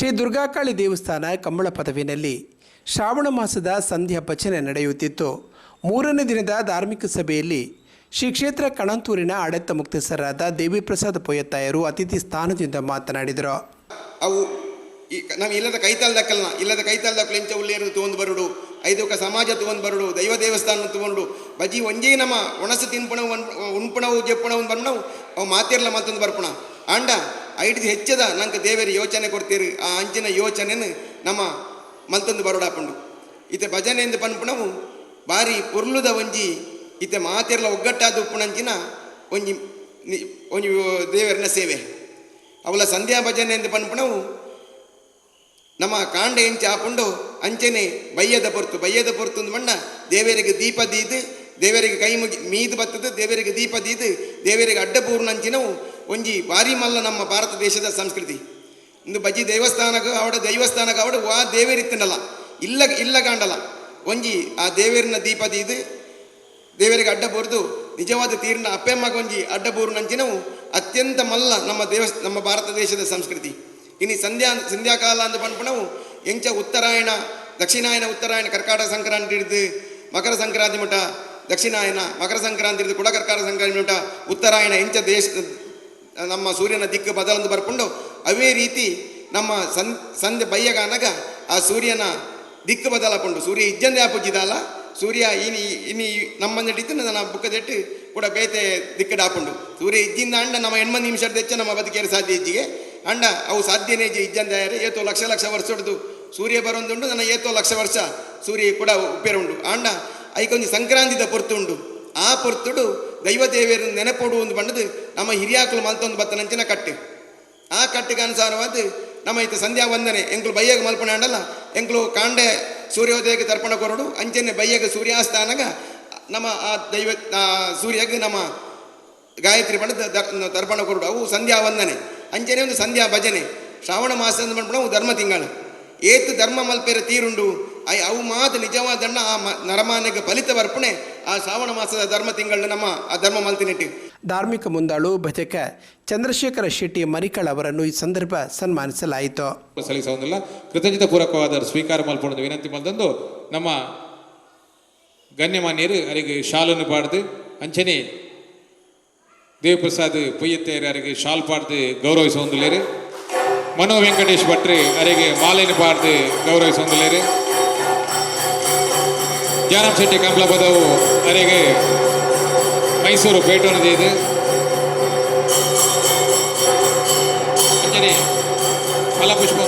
ಶ್ರೀ ದುರ್ಗಾಕಾಳಿ ದೇವಸ್ಥಾನ ಕಂಬಳ ಪದವಿನಲ್ಲಿ ಶ್ರಾವಣ ಮಾಸದ ಸಂಧ್ಯಾ ಭಜನೆ ನಡೆಯುತ್ತಿತ್ತು. ಮೂರನೇ ದಿನದ ಧಾರ್ಮಿಕ ಸಭೆಯಲ್ಲಿ ಶ್ರೀ ಕ್ಷೇತ್ರ ಕಣಂತೂರಿನ ಆಡಳಿತ ಮುಕ್ತೇಸರಾದ ದೇವಿ ಪ್ರಸಾದ್ ಪೊಯ್ಯತ್ತಾಯರು ಅತಿಥಿ ಸ್ಥಾನದಿಂದ ಮಾತನಾಡಿದರು. ಅವು ನಾವು ಇಲ್ಲದ ಕೈತಾಲ್ದಕ್ಕಲ್ಲ ಇಂಚ ಉಳ್ಳೇರು ತೊಗೊಂಡು ಬರುಡು, ಐದಕ್ಕ ಸಮಾಜ ತೊಗೊಂಡು ಬರುಡು, ದೈವ ದೇವಸ್ಥಾನ ತೊಗೊಂಡು ಬಜಿ ಒಂಜೇ ನಮ್ಮ ಒಣಸು ತಿನ್ಪಣವು ಉಣ್ಪಣವು ಜಪ್ಪಣವು ಬಂದು ಅವು ಮಾತಿರಲ್ಲ ಮತ್ತೊಂದು ಬರ್ಪಣ ಆಂಡ ಐದು ಹೆಚ್ಚದ ನಂಗೆ ದೇವರಿಗೆ ಯೋಚನೆ ಕೊಡ್ತೀರಿ. ಆ ಅಂಚಿನ ಯೋಚನೆಯನ್ನು ನಮ್ಮ ಮಲ್ತೊಂದು ಬರೋಡಾಪುಂಡು ಇತ್ತೆ ಭಜನೆಯಿಂದ ಪನ್ಪುಣವು ಬಾರಿ ಪುರ್ಲುದ ಒಂಜಿ ಇತ್ತೆ ಮಾತಿರಲ್ಲ ಒಗ್ಗಟ್ಟಾದ ಉಪ್ಪುಣಂಚಿನ ಒಂಜಿ ಒಂಜಿ ದೇವರಿನ ಸೇವೆ ಅವಳ ಸಂಧ್ಯಾ ಭಜನೆಯಿಂದ ಪನ್ಪುಣವು ನಮ್ಮ ಕಾಂಡ ಎಂಚ ಆಪುಂಡು ಅಂಚನೆ ಬಯ್ಯದ ಪೊರ್ತು ಮಣ್ಣ ದೇವರಿಗೆ ದೀಪ ದೀದು ದೇವರಿಗೆ ಕೈ ಮುಗಿ ಮೀದು ಬತ್ತದು ದೇವರಿಗೆ ದೀಪ ದೀದು ದೇವರಿಗೆ ಅಡ್ಡಪೂರ್ಣ ಅಂಚಿನವು ಒಂಜಿ ಭಾರಿ ಮಲ್ಲ ನಮ್ಮ ಭಾರತ ದೇಶದ ಸಂಸ್ಕೃತಿ. ಇಂದು ಬಜ್ಜಿ ದೈವಸ್ಥಾನಕ್ಕೆ ಅವಡ ವಾ ದೇವರಿತ್ತನಲ್ಲ ಇಲ್ಲ ಕಾಂಡಲ್ಲ ಒಂಜಿ ಆ ದೇವರಿನ ದೀಪ ದೀದು ದೇವರಿಗೆ ಅಡ್ಡ ಬೋರ್ದು ನಿಜವಾದ ತೀರ್ನ ಅಪ್ಪೆಮ್ಮಗ ಒಂಜಿ ಅಡ್ಡ ಬೋರ್ನ ಅಂಚಿನವು ಅತ್ಯಂತ ಮಲ್ಲ ನಮ್ಮ ಭಾರತ ದೇಶದ ಸಂಸ್ಕೃತಿ. ಇನ್ನು ಸಂಧ್ಯಾಕಾಲ ಅಂದು ಪಂಪಣವು ಎಂಚ ಉತ್ತರಾಯಣ ದಕ್ಷಿಣಾಯನ ಉತ್ತರಾಯಣ ಕರ್ಕಾಟಕ ಸಂಕ್ರಾಂತಿ ಹಿಡಿದು ಮಕರ ಸಂಕ್ರಾಂತಿ ಮಠ ದಕ್ಷಿಣಾಯನ ಮಕರ ಸಂಕ್ರಾಂತಿ ಹಿಡಿದು ಕೂಡ ಕರ್ಕಾಟಕ ಸಂಕ್ರಾಂತಿ ಮಠ ಉತ್ತರಾಯಣ ಎಂಚ ನಮ್ಮ ಸೂರ್ಯನ ದಿಕ್ಕು ಬದಲಂದು ಬರ್ಕೊಂಡು ಅವೇ ರೀತಿ ನಮ್ಮ ಸಂಧ್ಯೆ ಬಯ್ಯಗಾನಾಗ ಆ ಸೂರ್ಯನ ದಿಕ್ಕು ಬದಲಾಕೊಂಡು ಸೂರ್ಯ ಇಜ್ಜಂದೆ ಆಪುಜ್ಜಿದಲ್ಲ ಸೂರ್ಯ ಇನಿ ನಮ್ಮಂದಿಟ್ಟು ನನ್ನ ಬುಕ್ಕದೆಟ್ಟು ಕೂಡ ಬೇತೆ ದಿಕ್ಕಡಾಪುಂಡು ಸೂರ್ಯ ಇಜ್ಜಿಂದ ಅಂಡ ನಮ್ಮ ಹೆಣ್ಮಂದು ನಿಮಿಷ ಹೆಚ್ಚು ನಮ್ಮ ಬದುಕೇರು ಸಾಧ್ಯ ಇಜ್ಜಿಗೆ ಅಂಡ ಅವು ಸಾಧ್ಯನೇ ಇಜ್ಜಂದ ಏತೋ ಲಕ್ಷ ವರ್ಷ ಹೊಡೆದು ಸೂರ್ಯ ಬರೋದುಂಡು ನನ್ನ ಏತೋ ಲಕ್ಷ ವರ್ಷ ಸೂರ್ಯ ಕೂಡ ಉಪೇರ ಉಂಡು ಅಂಡ ಐಕೊಂದು ಸಂಕ್ರಾಂತಿದ ಪೊರ್ತು ಉಂಡು. ಆ ಪೊರ್ತುಡು ದೈವ ದೇವಿಯರನ್ನು ನೆನಪೋಡು ಒಂದು ಬಂಡದು ನಮ್ಮ ಹಿರಿಯಾಕಲು ಮಲ್ತೊಂದು ಬತ್ತನಂಚಿನ ಕಟ್ಟು ಆ ಕಟ್ಟಿಗೆ ಅನುಸಾರವಾದ ನಮ್ಮ ಇತ್ತು ಸಂಧ್ಯಾ ವಂದನೆ ಎಂಕ್ಲು ಬಯ್ಯಗ ಮಲ್ಪಣೆ ಅಂಡಲ್ಲ ಎಂಕ್ಲು ಕಾಂಡೆ ಸೂರ್ಯೋದಯಕ್ಕೆ ತರ್ಪಣ ಕೊರಡು ಅಂಚನೆ ಬಯ್ಯಗ ಸೂರ್ಯಾಸ್ತಾನಾಗ ನಮ್ಮ ಆ ದೈವ ಸೂರ್ಯಗೆ ನಮ್ಮ ಗಾಯತ್ರಿ ಬಣ್ಣದ ತರ್ಪಣ ಕೊರಡು ಅವು ಸಂಧ್ಯಾ ವಂದನೆ ಅಂಚನೆ ಒಂದು ಸಂಧ್ಯಾ ಭಜನೆ. ಶ್ರಾವಣ ಮಾಸದ ಮಲ್ಪಣ ಅವು ಧರ್ಮ ತಿಂಗಳು ಏತು ಧರ್ಮ ಮಲ್ಪೇರ ತೀರುಂಡು ಅವು ಮಾತು ನಿಜವಾದಣ್ಣ ಆ ನರಮಾನ್ಯಗೆ ಫಲಿತ ಬರ್ಪಣೆ ಆ ಶ್ರಾವಣ ಮಾಸದ ಧರ್ಮ ತಿಂಗಳು ನಮ್ಮ ಆ ಧರ್ಮ ಮಲ್ತಿನಿಟ್ಟು. ಧಾರ್ಮಿಕ ಮುಂದಾಳು ಭಜಕ ಚಂದ್ರಶೇಖರ ಶೆಟ್ಟಿ ಮರಿಕಳ್ ಅವರನ್ನು ಈ ಸಂದರ್ಭ ಸನ್ಮಾನಿಸಲಾಯಿತು. ಸಲ್ಲಿಸುವುದಿಲ್ಲ ಕೃತಜ್ಞತಾ ಪೂರ್ವಕವಾದ ಸ್ವೀಕಾರ ಮಲ್ಪೊಂದು ವಿನಂತಿ ಮಲ್ತಂದು ನಮ್ಮ ಗಣ್ಯಮಾನ್ಯರು ಅವರಿಗೆ ಶಾಲನ್ನು ಪಾಡ್ದು ಅಂಚನೆ ದೇವಪ್ರಸಾದ್ ಪೊಯ್ಯತ್ತೇರು ಅವರಿಗೆ ಶಾಲ್ ಪಾಡ್ದು ಗೌರವಿಸುವುದಿಲ್ಲೇರು. ಮನೋ ವೆಂಕಟೇಶ್ ಭಟ್ರು ಅವರಿಗೆ ಮಾಲೆಯನ್ನು ಪಾಡ್ದು ಗೌರವಿಸುವುದಿಲ್ಲೇರು. ಜಾನಮ್ ಶೆಟ್ಟಿ ಕಂಬಳ ಪದವು ಅವರಿಗೆ ಮೈಸೂರು ಪೇಟವನ್ನು ಇದೆ ಅಂಜನೆ ಫಲಪುಷ್ಪ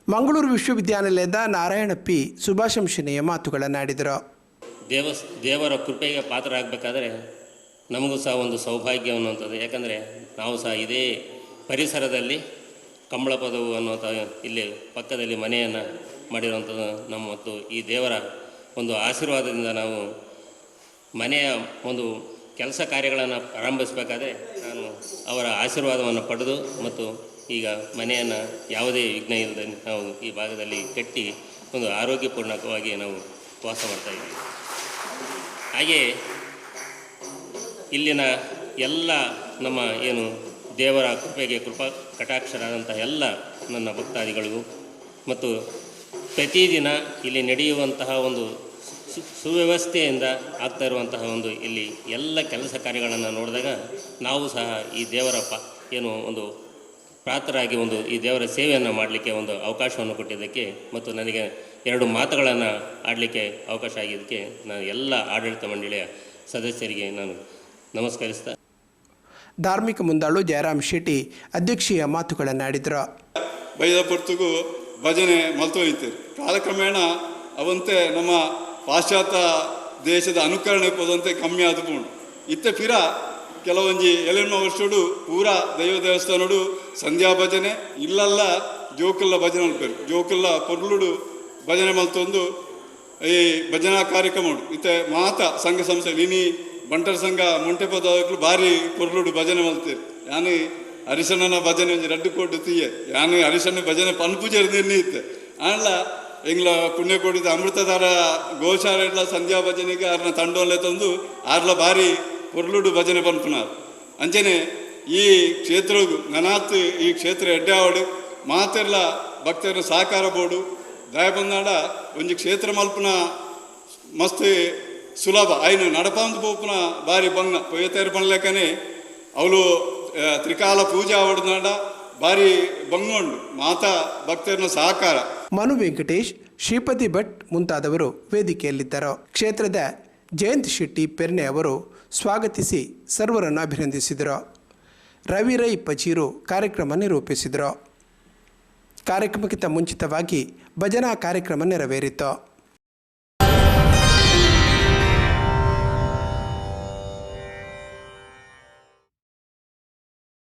ಮಂಗಳೂರು ವಿಶ್ವವಿದ್ಯಾನಿಲಯದ ನಾರಾಯಣ ಪಿ ಸುಭಾಷಂಶನೆಯ ಮಾತುಗಳನ್ನಾಡಿದರು. ದೇವರ ಕೃಪೆಗೆ ಪಾತ್ರರಾಗಬೇಕಾದ್ರೆ ನಮಗೂ ಸಹ ಒಂದು ಸೌಭಾಗ್ಯ ಅನ್ನುವಂಥದ್ದು. ಯಾಕಂದರೆ ನಾವು ಸಹ ಇದೇ ಪರಿಸರದಲ್ಲಿ ಕಂಬಳ ಪದವು ಅನ್ನುವಂಥ ಇಲ್ಲಿ ಪಕ್ಕದಲ್ಲಿ ಮನೆಯನ್ನು ಮಾಡಿರುವಂಥದ್ದು ನಮ್ಮ ಮತ್ತು ಈ ದೇವರ ಒಂದು ಆಶೀರ್ವಾದದಿಂದ ನಾವು ಮನೆಯ ಒಂದು ಕೆಲಸ ಕಾರ್ಯಗಳನ್ನು ಪ್ರಾರಂಭಿಸಬೇಕಾದ್ರೆ ನಾನು ಅವರ ಆಶೀರ್ವಾದವನ್ನು ಪಡೆದು ಮತ್ತು ಈಗ ಮನೆಯನ್ನು ಯಾವುದೇ ವಿಘ್ನ ಇಲ್ಲದೆ ನಾವು ಈ ಭಾಗದಲ್ಲಿ ಕಟ್ಟಿ ಒಂದು ಆರೋಗ್ಯಪೂರ್ಣಕವಾಗಿ ನಾವು ವಾಸ ಮಾಡ್ತಾಯಿದ್ದೀವಿ. ಹಾಗೆಯೇ ಇಲ್ಲಿನ ಎಲ್ಲ ನಮ್ಮ ಏನು ದೇವರ ಕೃಪೆಗೆ ಕಟಾಕ್ಷರಾದಂಥ ಎಲ್ಲ ನನ್ನ ಭಕ್ತಾದಿಗಳಿಗೂ ಮತ್ತು ಪ್ರತಿದಿನ ಇಲ್ಲಿ ನಡೆಯುವಂತಹ ಒಂದು ಸುವ್ಯವಸ್ಥೆಯಿಂದ ಆಗ್ತಾ ಇರುವಂತಹ ಒಂದು ಇಲ್ಲಿ ಎಲ್ಲ ಕೆಲಸ ಕಾರ್ಯಗಳನ್ನು ನೋಡಿದಾಗ ನಾವು ಸಹ ಈ ದೇವರ ಏನು ಒಂದು ಪ್ರಾತರಾಗಿ ಒಂದು ಈ ದೇವರ ಸೇವೆಯನ್ನು ಮಾಡಲಿಕ್ಕೆ ಒಂದು ಅವಕಾಶವನ್ನು ಕೊಟ್ಟಿದ್ದಕ್ಕೆ ಮತ್ತು ನನಗೆ 2 ಮಾತುಗಳನ್ನು ಆಡಲಿಕ್ಕೆ ಅವಕಾಶ ಆಗಿದ್ದಕ್ಕೆ ನಾನು ಎಲ್ಲ ಆಡಳಿತ ಮಂಡಳಿಯ ಸದಸ್ಯರಿಗೆ ನಾನು ನಮಸ್ಕರಿಸ್ತಾ. ಧಾರ್ಮಿಕ ಮುಂದಾಳು ಜಯರಾಮ್ ಶೆಟ್ಟಿ ಅಧ್ಯಕ್ಷೀಯ ಮಾತುಗಳನ್ನಾಡಿದರು. ಬೈದ ಪೊರ್ತುಗೂ ಭಜನೆ ಮಲ್ತೋಯ್ತೀರಿ ಕಾಲಕ್ರಮೇಣ ಅವಂತೆ ನಮ್ಮ ಪಾಶ್ಚಾತ್ಯ ದೇಶದ ಅನುಕರಣೆ ಪದಂತೆ ಕಮ್ಮಿ ಆದ್ಕೊಂಡು ಇತ್ತೆ ಫಿರ ಕೆಲವೊಂಜಿ 7 ವರ್ಷಡು ಪೂರಾ ದೈವ ದೇವಸ್ಥಾನಡು ಸಂಧ್ಯಾ ಭಜನೆ ಇಲ್ಲಲ್ಲ ಜೋಕಲ್ಲ ಭಜನೆ ಮಲ್ಪೇರು ಜೋಕಲ್ಲ ಪೊರ್ಲುಡು ಭಜನೆ ಮಲ್ತೊಂದು ಈ ಭಜನಾ ಕಾರ್ಯಕ್ರಮ ಉಂಟು ಇತ್ತೆ ಮಾತ ಸಂಘ ಸಂಸ್ಥೆ ಇನಿ ಬಂಟರ ಸಂಘ ಮೊಂಟೆಪದಗಳು ಭಾರಿ ಪೊರ್ಲುಡು ಭಜನೆ ಮಲ್ತೀರಿ. ನಾನು ಹರಿಶಣ್ಣನ ಭಜನೆ ಒಂಜಿ ರಡ್ಡು ಕೋಟಿ ತೀಯೆ ಯಾನು ಹರಿಶಣ್ಣ ಭಜನೆ ಪನ್ಪುಜೆ ನಿರ್ಣಯಿತ್ತೆ ಆಂಡ್ಲ ಎಂಗ್ಲ ಪುಣ್ಯಕೋಟಿದ ಅಮೃತಧಾರ ಗೋಶಾಲ ಎಲ್ಲ ಸಂಧ್ಯಾ ಭಜನೆಗೆ ಆರ್ನ ತಂಡೋಲೆ ತಂದು ಆರ್ಲ ಬಾರಿ ಪೊರ್ಲುಡು ಭಜನೆ ಪನ್ಪುನಾರು ಅಂಚನೆ ಈ ಕ್ಷೇತ್ರ ನನಾತ್ ಈ ಕ್ಷೇತ್ರ ಎಡ್ಡೆ ಆವಡು ಮಾತೆಲ್ಲ ಭಕ್ತರ ಸಹಕಾರ ಬೋಡು ದಯ ಬಂದಾಡ ಒಂಜಿ ಕ್ಷೇತ್ರ ಮಲ್ಪನ ಮಸ್ತ್ ಸುಲಭ ಆಯ್ನು ನಡಪಂದು ಪೋಪುನ ಬಾರಿ ಬಂಗ ಪೊಯ್ಯತೇರು ಪನ್ಲೆಕ್ಕನೆ ಅವಳು ತ್ರಿಕಾಲ ಪೂಜೆ ಆವಡ್ನಾಡ ಬಾರಿ ಬಂಗೊಂಡು ಮಾತಾ ಭಕ್ತರನ್ನ ಸಹಕಾರ. ಮನು ವೆಂಕಟೇಶ್, ಶ್ರೀಪತಿ ಭಟ್ ಮುಂತಾದವರು ವೇದಿಕೆಯಲ್ಲಿದ್ದರು. ಕ್ಷೇತ್ರದ ಜಯಂತ್ ಶೆಟ್ಟಿ ಪೆರ್ನೆ ಅವರು ಸ್ವಾಗತಿಸಿ ಸರ್ವರನ್ನು ಅಭಿನಂದಿಸಿದರು. ರವಿ ರೈ ಪಚೀರು ಕಾರ್ಯಕ್ರಮ ನಿರೂಪಿಸಿದರು. ಕಾರ್ಯಕ್ರಮಕ್ಕಿಂತ ಮುಂಚಿತವಾಗಿ ಭಜನಾ ಕಾರ್ಯಕ್ರಮ ನೆರವೇರಿತು.